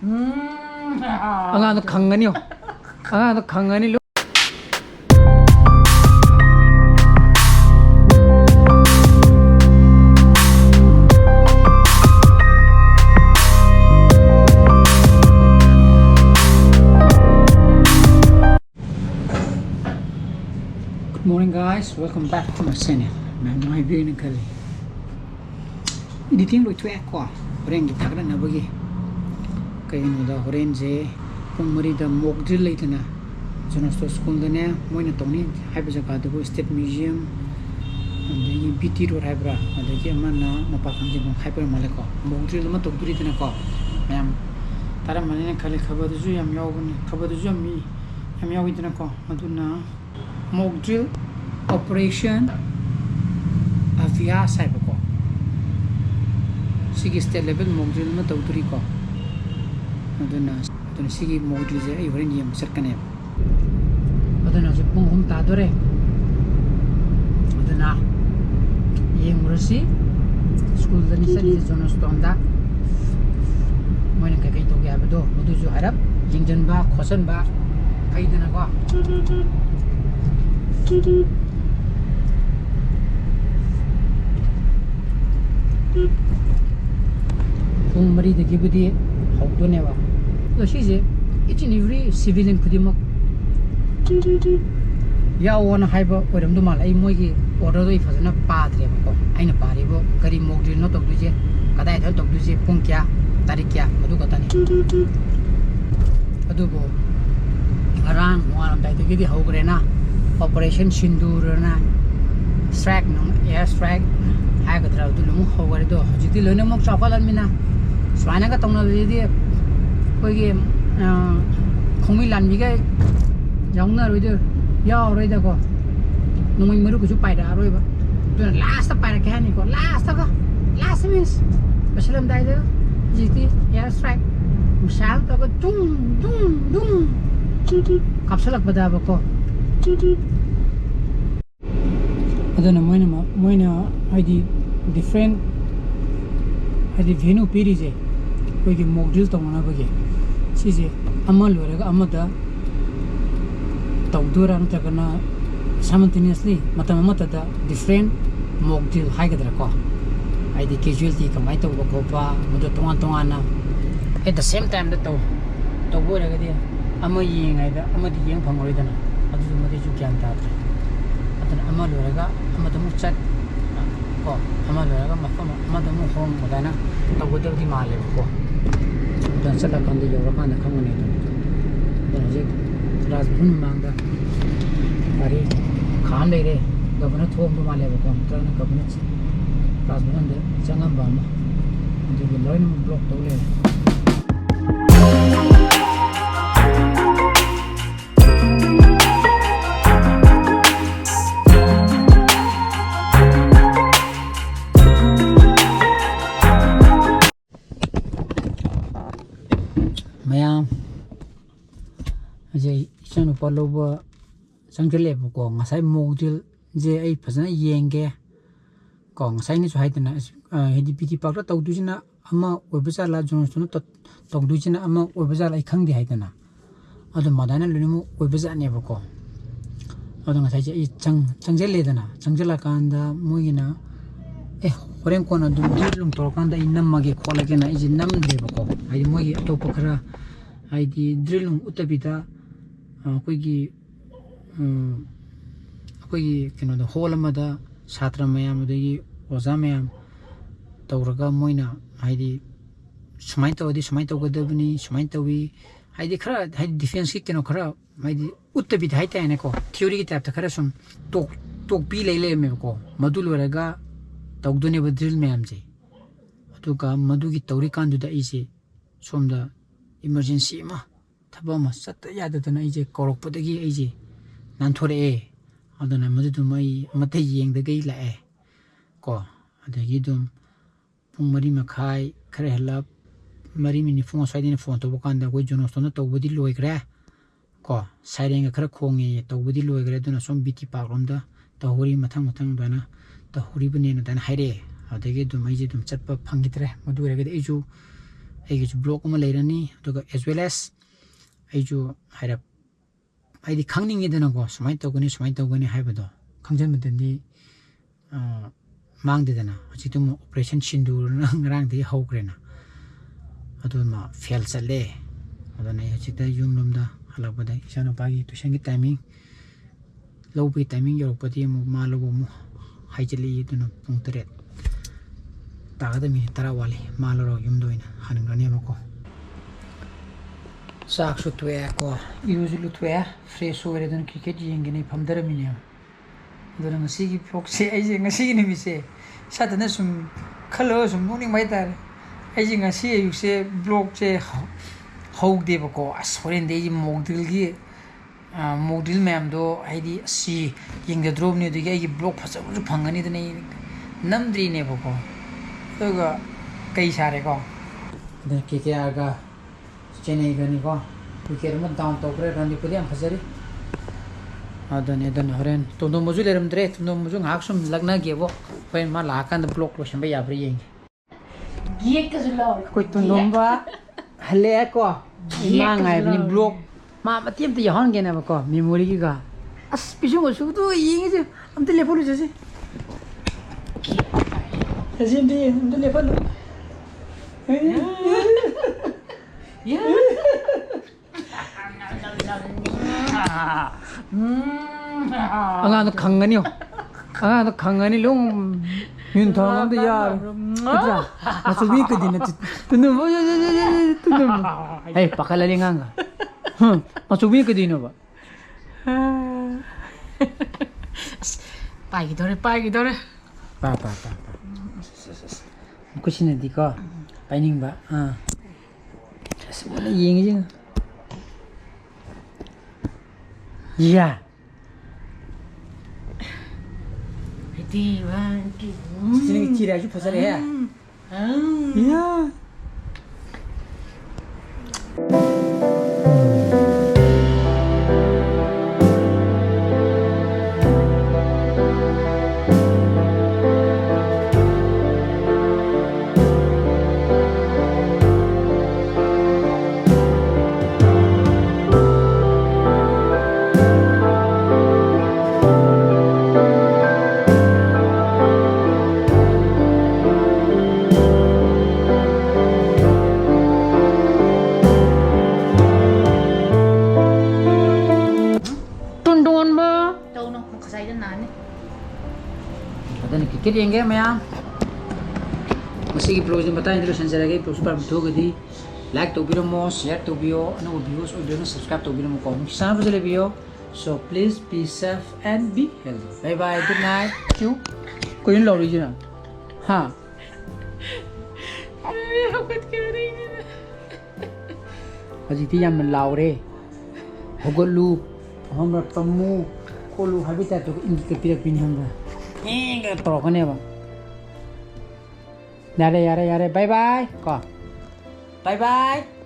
Anga no khangani yo. Anga no khangani lo. Good morning guys, welcome back to my channel. My view in Kali. Editing lo tue kwa. Orang kita kan nak bagi. Kaya ni dah orang je pemeri dah mock drill itu na. Jonas tu school dah ni, moi na toni. Hai baca kata tu State Museum. Ada ni BT road hai bra. Ada ni mana napakang je hai per malak ko. Mock drill mana tok duri tu na ko. Macam tara mana ni kali khabar tu je yang yau ni. Khabar tu je yang yau itu na ko. Madu na mock drill operation avia sai ko. Sigi state level mock drill ma tawturi ko aduna sigi mock drill je ai horen yam sarkane aduna je pung hum ta dore aduna yemurasi school dani sali jonas tonda moine kai to gya bado modu ju harap jingjan ba khosan ba kai dana ko Kung mari de gibudi hawdo ne wa to shi je each and every civilian khudimak ya wona haiba oram du mal ai moi gi order doi phajana padre ko aina pare bo kari mock drill no tok du je kadai thal tok du je pung kya tarik kya madu kata ni adu bo ngarang waram dai de gi hawgre na operation sindur na strike no air strike hai ga dra du lu hawgre do hojiti loine mok chapalan mina Swana ka tong na di koi ge khongmi lan mi ga jong na roi de yaw roi da ko nungoi maru ku chu pai da roi ba tu last pai ra ka ni ko last means basalam dai de jiti air strike misal ta ko dung kapsalak bada ba ko adana moina ID different Hadi venue piri je koi ki mock drill tong na bagi si je amal lore ga amada tawdura anta kana simultaneously matam amata da different mock drill hai ga dra ko ai di casualty kamai to ko pa mudo tongan na at the same time da to bo ra ga dia ama yeng ai da ama di yeng phang oi da na adu ma di ju kyan ta tra atan amal lore ga amata mu chat ko amal lore ga amada mu hong da na tawdo di male ko dan sala kan di yora kan khang ne dan je ras bun mangda ari khan le re gabna thom du male ko tan gabna ras bun de changam ba ma je ge loin block to le Mayam je Echanupa loba sangjele ko ngasai mock drill je ai phajana yenge ko ngasai ni chai tana HDPT pak ta tawdu jina ama oibasa la jonas tuna tawdu jina ama oibasa la khang di haitana adu madana lunimu oibasa ne ba ko adu ngasai je changjele dana changjela kanda moigina horen ko na du drill tor kanda inam mage khola ke na iji nam de ba ko ai mogi to pakra ai di drill utabita koi kino da hole amada satra mayam adagi oza mayam tawraga moina ai di sumai tawgadabni sumai tawi ai di khara ai defense ki kino khara ai di utabita hai ta ne ko theory ki type ta khara sum tok pi le me ko madul waraga tawdune ba drill mayam je atuka madu gi tawri kan du da ise somda emergency ma thaba ma sat ya da na ije korok podagi ije nan thore adana madu du mai mathe yeng da gai la ko adagi dum pung mari makhai khare helap mari mini phone sai din phone to kan da koi jonos to na to bodi loi kra ko sai khara khongi to bodi loi kra duna som biti pa rom da to hori mathang dana to hori bune na dan haire adagi dum ai je dum chatpa phangitre madu re ga eju ꯑꯩꯒꯤꯁꯨ block ꯑꯃ ꯂꯩꯔꯅꯤ ꯑꯗꯨꯒ as well as ꯑꯩꯁꯨ ꯍꯥꯏꯔꯞ ꯍꯥꯏꯗꯤ ꯈꯪꯅꯤꯡꯉꯤꯗꯅꯀꯣ ꯁꯨꯃꯥꯏꯅ ꯇꯧꯒꯅꯤ ꯍꯥꯏꯕꯗꯣ ꯈꯪꯖꯟꯕꯗꯗꯤ ꯃꯥꯡꯗꯦꯗꯅ ꯍꯧꯖꯤꯛꯇꯤ ꯑꯃꯨꯛ ꯑꯣꯄꯔꯦꯁꯟ ꯁꯤꯟꯗꯨꯔꯅ ꯉꯔꯥꯡꯗꯒꯤ ꯍꯧꯈ꯭ꯔꯦꯅ ꯑꯗꯨꯃ ꯐꯦꯜ ꯆꯠꯂꯦ ꯑꯗꯨꯅ ꯑꯩ ꯍꯧꯖꯤꯛꯇ ꯌꯨꯝꯂꯣꯝꯗ ꯍꯜꯂꯛꯄꯗ ꯏꯆꯥꯅꯨꯄꯥꯒꯤ ꯇꯨꯏꯁꯟꯒꯤ ꯇꯥꯏꯃꯤꯡ ꯂꯧꯕꯒꯤ ꯇꯥꯏꯃꯤꯡ ꯌꯧꯔꯛꯄꯗꯤ ꯑꯃꯨꯛ ꯃꯥ ꯂꯧꯕ ꯑꯃꯨꯛ ꯍꯥꯏꯖꯤꯜꯂꯛꯏ ꯑꯗꯨꯅ ꯄꯨꯡ 7 ꯇꯥꯒꯗ ꯃꯤꯅꯤꯠ 10 ꯋꯥꯠꯂꯤ ꯃꯥ ꯂꯧꯔꯒ ꯌꯨꯝꯗ ꯑꯣꯏꯅ ꯍꯟꯈ꯭ꯔꯅꯦꯕꯀꯣ ꯆꯥꯛꯁꯨ ꯇꯣꯛꯑꯦꯀꯣ ꯏꯔꯨꯁꯨ ꯂꯨꯊꯣꯛꯑꯦ ꯐ꯭ꯔꯦꯁ ꯑꯣꯏꯔꯦ ꯑꯗꯨꯅ ꯀ꯭ꯔꯤꯀꯦꯠ ꯌꯦꯡꯒꯦꯅ ꯐꯝꯊꯔꯝꯃꯤꯅꯦ ꯑꯗꯨꯅ ꯉꯁꯤꯒꯤ ꯚ꯭ꯂꯣꯒꯁꯦ ꯑꯩꯁꯦ ꯉꯁꯤꯒꯤ ꯅꯨꯃꯤꯠꯁꯦ ꯏꯁꯥꯗꯅ ꯁꯨꯝ ꯈꯜꯂꯒ ꯁꯨꯝ ꯅꯣꯛꯅꯤꯡꯕ ꯍꯥꯏꯇꯥꯔꯦ ꯑꯩꯁꯦ ꯉꯁꯤ ꯑꯌꯨꯛꯁꯦ ꯕ꯭ꯂꯣꯒꯁꯦ ꯍꯧꯗꯦꯕꯀꯣ ꯑꯁ ꯍꯣꯔꯦꯟꯗꯤ ꯑꯩꯁꯦ ꯃꯣꯛ ꯗ꯭ꯔꯤꯜ ꯃꯌꯥꯝꯗꯣ ꯍꯥꯏꯗꯤ ꯑꯁꯤ ꯌꯦꯡꯖꯗ꯭ꯔꯣꯕꯅꯤ ꯑꯗꯨꯗꯒꯤ ꯑꯩꯒꯤ ꯕ꯭ꯂꯣग ꯐꯖꯕꯁꯨ ꯐꯪꯒꯅꯤꯗꯅ ꯑꯩ ꯅꯝꯗ꯭ꯔꯤꯅꯦꯕꯀꯣ ꯑꯗꯨꯒ ꯀꯩ ꯁꯥꯔꯦꯀꯣ ꯑꯗꯨꯅ KKRꯒ ꯆꯦꯟꯅꯩꯒꯅꯤꯀꯣ ꯋꯤꯀꯦꯠ ꯑꯃ ꯗꯥꯎꯟ ꯇꯧꯈ꯭ꯔꯦ ꯔꯟꯗꯤꯄꯨꯗꯤ ꯌꯥꯝ ꯐꯖꯔꯤ ꯑꯗꯨꯅ ꯍꯣꯔꯦन ꯇꯣꯟꯗꯣꯝꯕꯁꯨ ꯂꯩꯔꯝꯗ꯭ꯔꯦ ꯇꯣꯟꯗꯣꯝꯕꯁꯨ ꯉꯥꯏꯍꯥꯛ ꯁꯨꯝ ꯂꯛꯅꯒꯦꯕꯣ ꯍꯣꯔꯦꯟ ꯃꯥ ꯂꯥꯛꯑꯀꯥꯟꯗ ꯕ꯭ꯂꯣꯛ ꯂꯣꯏꯁꯟꯕ ꯌꯥꯕ꯭ꯔꯥ ꯌꯦꯡꯒꯦ ꯒꯦꯠꯀꯁꯨ ꯂꯥꯎꯔꯦ ꯑꯩꯈꯣꯏ ꯇꯣꯟꯗꯣꯝꯕ ꯍꯜꯂꯛꯑꯦꯀꯣ ꯃꯥ ꯉꯥꯏꯕꯅꯤ ꯕ꯭ꯂꯣꯛ ꯃꯥ ꯃꯇꯦꯛ ꯑꯃꯇ ꯌꯥꯎꯍꯟꯒꯦꯅꯦꯕꯀꯣ ꯃꯦꯃꯣꯔꯤꯒꯤꯒ ꯑꯁ ꯄꯤꯁꯨꯝ ꯃꯁꯨꯗꯣ ꯌꯦꯡꯉꯤꯁꯦ ꯑꯝꯇ ꯂꯦꯞꯍꯜꯂꯨꯁꯦ ꯑꯁꯤ ꯑꯝꯇ ꯂꯦꯞꯍꯜꯂꯨ ꯑꯉꯥꯡꯗꯣ ꯈꯪꯒꯅꯤ ꯑꯉꯥꯡꯗꯣ ꯈꯪꯒꯅꯤ ꯂꯣꯡ ꯌꯨꯟ ꯊꯧꯔꯝꯗ ꯌꯥꯔꯣꯏ ꯅꯠꯇ꯭ꯔꯥ ꯃꯆꯨꯕꯤ ꯀꯗꯤꯅ ꯇꯨꯅꯨꯝꯕ ꯑꯩ ꯄꯥꯈꯠꯂꯗꯤ ꯑꯉꯥꯡꯒ ꯃꯆꯨꯕꯤ ꯀꯗꯤꯅꯣꯕ ꯄꯥꯏꯒꯤꯗꯧꯔꯦ ꯄꯥ ꯃꯈꯨꯠꯁꯤꯅꯗꯤꯀꯣ ꯄꯥꯏꯅꯤꯡꯕ ꯑꯁ ꯃꯨꯟꯅ ꯌꯦꯡꯉꯤꯁꯤ ꯌꯥ Sini ciri aja besar ya. Iya. Adana cricket yenge mayam masigi vlog mata indro sanjarage vlog super thogadi like tobiramo share tobiyo and views audio subscribe tobiramo ko sa bajale biyo so please be safe and be healthy bye bye good night you koin lori jina ha hajiti yam laure hogolu hamra pamu kolu habitat to ingi kapirak pin hamba Enggak terokkan ya bang. Yare, bye bye, kok. Bye bye.